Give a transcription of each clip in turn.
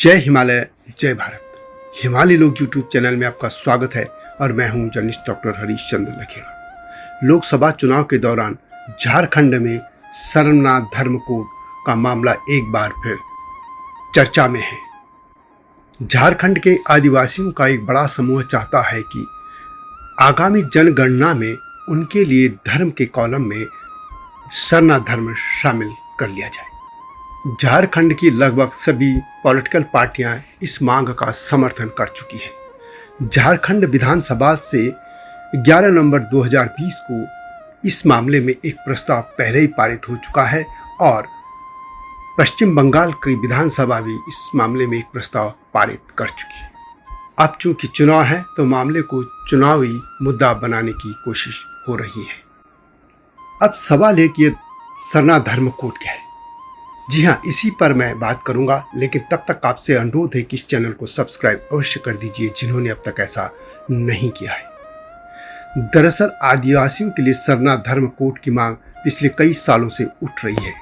जय हिमालय, जय भारत। हिमालय लोग यूट्यूब चैनल में आपका स्वागत है और मैं हूं जर्नलिस्ट डॉक्टर हरीश चंद्र लखेड़ा। लोकसभा चुनाव के दौरान झारखंड में सरनाथ धर्म कोड का मामला एक बार फिर चर्चा में है। झारखंड के आदिवासियों का एक बड़ा समूह चाहता है कि आगामी जनगणना में उनके लिए धर्म के कॉलम में सरनाथ धर्म शामिल कर लिया जाए। झारखंड की लगभग सभी पॉलिटिकल पार्टियां इस मांग का समर्थन कर चुकी हैं। झारखंड विधानसभा से 11 नवंबर 2020 को इस मामले में एक प्रस्ताव पहले ही पारित हो चुका है और पश्चिम बंगाल की विधानसभा भी इस मामले में एक प्रस्ताव पारित कर चुकी है। अब चूंकि चुनाव है तो मामले को चुनावी मुद्दा बनाने की कोशिश हो रही है। अब सवाल है कि सरनाथ धर्म कोड क्या है। जी हाँ, इसी पर मैं बात करूंगा, लेकिन तब तक आपसे अनुरोध है कि इस चैनल को सब्सक्राइब अवश्य कर दीजिए जिन्होंने अब तक ऐसा नहीं किया है। दरअसल आदिवासियों के लिए सरनाथ धर्म कोड की मांग पिछले कई सालों से उठ रही है।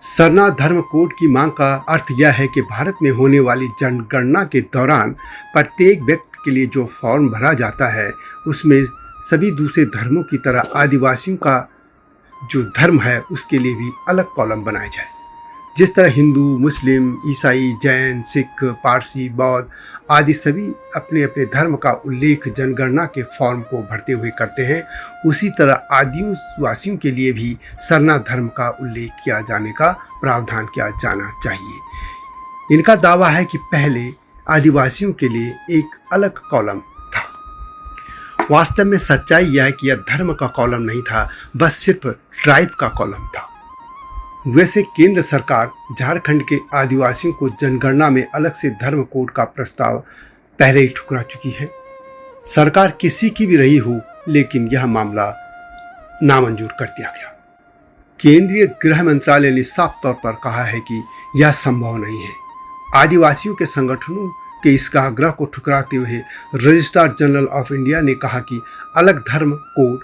सरनाथ धर्म कोड की मांग का अर्थ यह है कि भारत में होने वाली जनगणना के दौरान प्रत्येक व्यक्ति के लिए जो फॉर्म भरा जाता है उसमें सभी दूसरे धर्मों की तरह आदिवासियों का जो धर्म है उसके लिए भी अलग कॉलम बनाया जाए। जिस तरह हिंदू, मुस्लिम, ईसाई, जैन, सिख, पारसी, बौद्ध आदि सभी अपने अपने धर्म का उल्लेख जनगणना के फॉर्म को भरते हुए करते हैं, उसी तरह आदिवासियों के लिए भी सरनाथ धर्म का उल्लेख किया जाने का प्रावधान किया जाना चाहिए। इनका दावा है कि पहले आदिवासियों के लिए एक अलग कॉलम था। वास्तव में सच्चाई यह है कि यह धर्म का कॉलम नहीं था, बस सिर्फ ट्राइब का कॉलम था। वैसे केंद्र सरकार झारखंड के आदिवासियों को जनगणना में अलग से धर्म कोड का प्रस्ताव पहले ही ठुकरा चुकी है। सरकार किसी की भी रही हो, लेकिन यह मामला नामंजूर कर दिया गया। केंद्रीय गृह मंत्रालय ने साफ तौर पर कहा है कि यह संभव नहीं है। आदिवासियों के संगठनों के इस आग्रह को ठुकराते हुए रजिस्ट्रार जनरल ऑफ इंडिया ने कहा कि अलग धर्म कोड,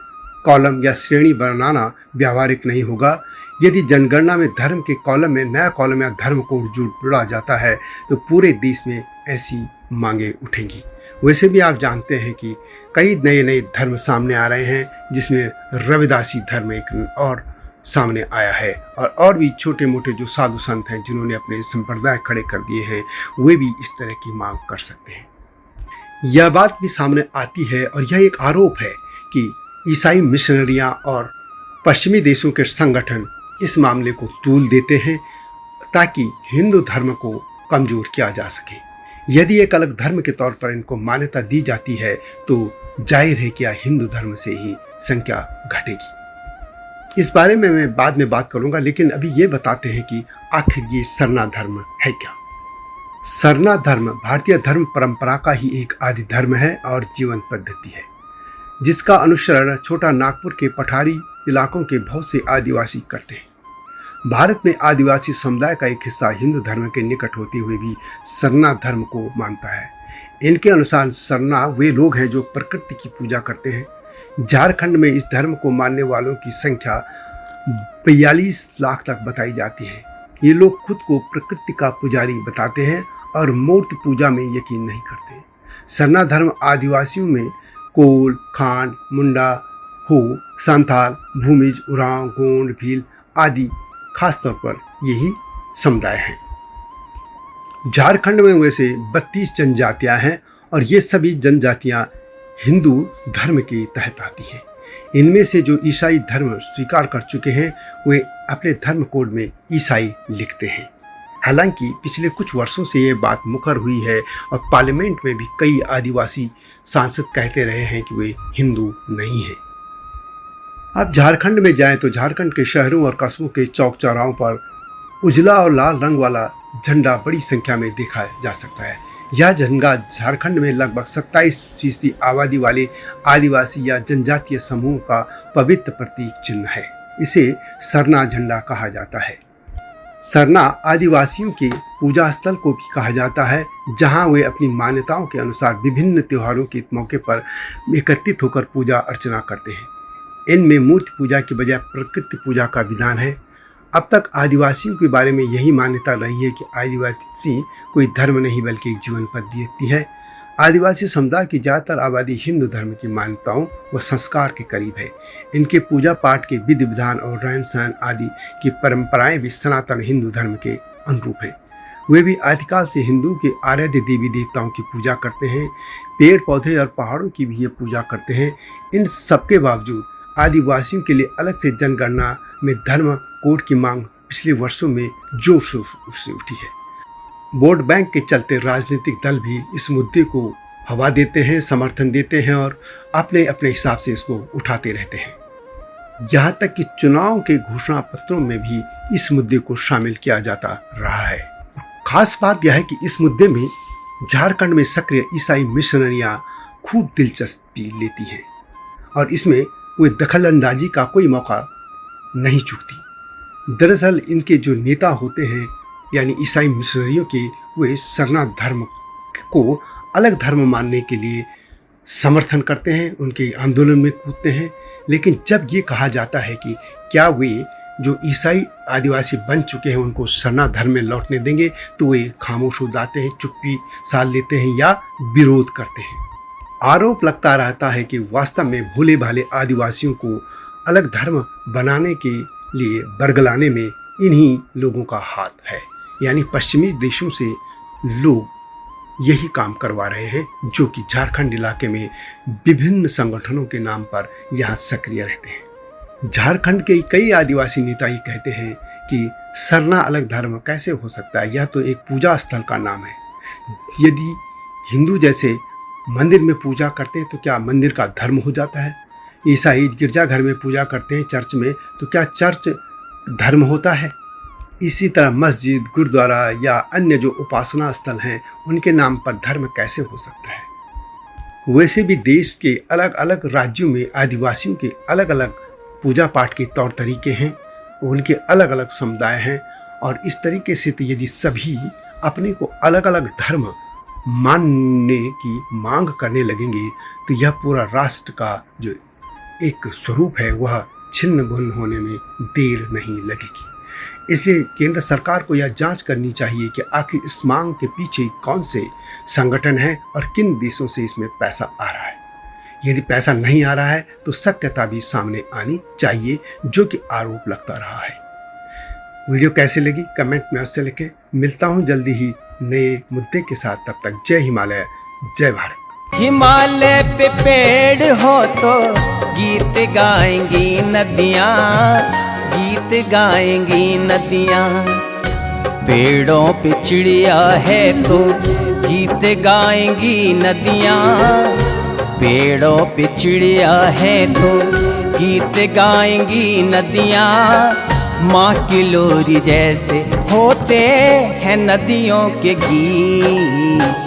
कॉलम या श्रेणी बनाना व्यावहारिक नहीं होगा। यदि जनगणना में धर्म के कॉलम में नया कॉलम या धर्म कोड जुड़ा जाता है तो पूरे देश में ऐसी मांगे उठेंगी। वैसे भी आप जानते हैं कि कई नए नए धर्म सामने आ रहे हैं, जिसमें रविदासी धर्म एक और सामने आया है और भी छोटे मोटे जो साधु संत हैं जिन्होंने अपने संप्रदाय खड़े कर दिए हैं, वे भी इस तरह की मांग कर सकते हैं। यह बात भी सामने आती है और यह एक आरोप है कि ईसाई मिशनरियां और पश्चिमी देशों के संगठन इस मामले को तूल देते हैं ताकि हिंदू धर्म को कमजोर किया जा सके। यदि एक अलग धर्म के तौर पर इनको मान्यता दी जाती है तो जाहिर है कि हिंदू धर्म से ही संख्या घटेगी। इस बारे में मैं बाद में बात करूंगा, लेकिन अभी ये बताते हैं कि आखिर ये सरनाथ धर्म है क्या। सरनाथ धर्म भारतीय धर्म परंपरा का ही एक आदि धर्म है और जीवन पद्धति है, जिसका अनुसरण छोटा नागपुर के पठारी इलाकों के बहुत से आदिवासी करते हैं। भारत में आदिवासी समुदाय का एक हिस्सा हिंदू धर्म के निकट होते हुए भी सरनाथ धर्म को मानता है। इनके अनुसार सरना वे लोग हैं जो प्रकृति की पूजा करते हैं। झारखंड में इस धर्म को मानने वालों की संख्या 42 लाख तक बताई जाती है। ये लोग खुद को प्रकृति का पुजारी बताते हैं और मूर्ति पूजा में यकीन नहीं करते। सरना धर्म आदिवासियों में कोल, खांड, मुंडा, हो, संथाल, भूमिज, उरांव, गोंड, भील आदि खासतौर पर यही समुदाय हैं। झारखंड में वैसे 32 जनजातियां हैं और ये सभी जनजातियां हिंदू धर्म के तहत आती हैं। इनमें से जो ईसाई धर्म स्वीकार कर चुके हैं वे अपने धर्म कोड में ईसाई लिखते हैं। हालांकि पिछले कुछ वर्षों से ये बात मुखर हुई है और पार्लियामेंट में भी कई आदिवासी सांसद कहते रहे हैं कि वे हिंदू नहीं हैं। आप झारखंड में जाएं तो झारखंड के शहरों और कस्बों के चौक चौराहों पर उजला और लाल रंग वाला झंडा बड़ी संख्या में देखा जा सकता है। यह झंडा झारखंड में लगभग 27% आबादी वाले आदिवासी या जनजातीय समूह का पवित्र प्रतीक चिन्ह है। इसे सरना झंडा कहा जाता है। सरना आदिवासियों के पूजा स्थल को भी कहा जाता है, जहां वे अपनी मान्यताओं के अनुसार विभिन्न त्योहारों के मौके पर एकत्रित होकर पूजा अर्चना करते हैं। इनमें मूर्ति पूजा के बजाय प्रकृति पूजा का विधान है। अब तक आदिवासियों के बारे में यही मान्यता रही है कि आदिवासी कोई धर्म नहीं बल्कि एक जीवन पद्धति है। आदिवासी समुदाय की ज़्यादातर आबादी हिंदू धर्म की मान्यताओं व संस्कार के करीब है। इनके पूजा पाठ के विधि विधान और रहन सहन आदि की परंपराएं भी सनातन हिंदू धर्म के अनुरूप हैं। वे भी आदिकाल से हिंदू के आराध्य देवी देवताओं की पूजा करते हैं। पेड़ पौधे और पहाड़ों की भी ये पूजा करते हैं। इन सबके बावजूद आदिवासियों के लिए अलग से जनगणना में धर्म कोड की मांग पिछले वर्षों में जोर शोर से उठी है। वोट बैंक के चलते राजनीतिक दल भी इस मुद्दे को हवा देते हैं, समर्थन देते हैं और अपने अपने हिसाब से इसको उठाते रहते हैं। यहाँ तक कि चुनाव के घोषणा पत्रों में भी इस मुद्दे को शामिल किया जाता रहा है। खास बात यह है कि इस मुद्दे में झारखंड में सक्रिय ईसाई मिशनरियां खूब दिलचस्पी लेती हैं और इसमें वे दखलंदाजी का कोई मौका नहीं चूकती। दरअसल इनके जो नेता होते हैं यानी ईसाई मिशनरियों के, वे सरना धर्म को अलग धर्म मानने के लिए समर्थन करते हैं, उनके आंदोलन में कूदते हैं। लेकिन जब ये कहा जाता है कि क्या वे जो ईसाई आदिवासी बन चुके हैं उनको सरना धर्म में लौटने देंगे, तो वे खामोश हो जाते हैं, चुप्पी साध लेते हैं या विरोध करते हैं। आरोप लगता रहता है कि वास्तव में भोले भाले आदिवासियों को अलग धर्म बनाने के लिए बरगलाने में इन्हीं लोगों का हाथ है, यानी पश्चिमी देशों से लोग यही काम करवा रहे हैं, जो कि झारखंड इलाके में विभिन्न संगठनों के नाम पर यहाँ सक्रिय रहते हैं। झारखंड के कई आदिवासी नेता ये कहते हैं कि सरना अलग धर्म कैसे हो सकता है, यह तो एक पूजा स्थल का नाम है। यदि हिंदू जैसे मंदिर में पूजा करते हैं तो क्या मंदिर का धर्म हो जाता है? ईसाई गिरजाघर में पूजा करते हैं, चर्च में, तो क्या चर्च धर्म होता है? इसी तरह मस्जिद, गुरुद्वारा या अन्य जो उपासना स्थल हैं उनके नाम पर धर्म कैसे हो सकता है? वैसे भी देश के अलग अलग राज्यों में आदिवासियों के अलग अलग पूजा पाठ के तौर तरीके हैं, उनके अलग अलग समुदाय हैं और इस तरीके से तो यदि सभी अपने को अलग अलग धर्म मानने की मांग करने लगेंगे तो यह पूरा राष्ट्र का जो एक स्वरूप है वह छिन्न भिन्न होने में देर नहीं लगेगी। इसलिए केंद्र सरकार को यह जांच करनी चाहिए कि आखिर इस मांग के पीछे कौन से संगठन हैं और किन देशों से इसमें पैसा आ रहा है। यदि पैसा नहीं आ रहा है तो सत्यता भी सामने आनी चाहिए, जो कि आरोप लगता रहा है। वीडियो कैसे लगी कमेंट में अवश्य लिखें। मिलता हूं जल्दी ही नए मुद्दे के साथ, तब तक जय हिमालय, जय भारत। हिमालय पे पेड़ हो तो गीत गाएंगी नदियाँ, गीत गाएंगी नदियाँ। पेड़ों पे चिड़िया है तो गीत गाएंगी नदियाँ, पेड़ों पे चिड़िया है तो गीत गाएंगी नदियाँ। माँ की लोरी जैसे होते हैं नदियों के गीत।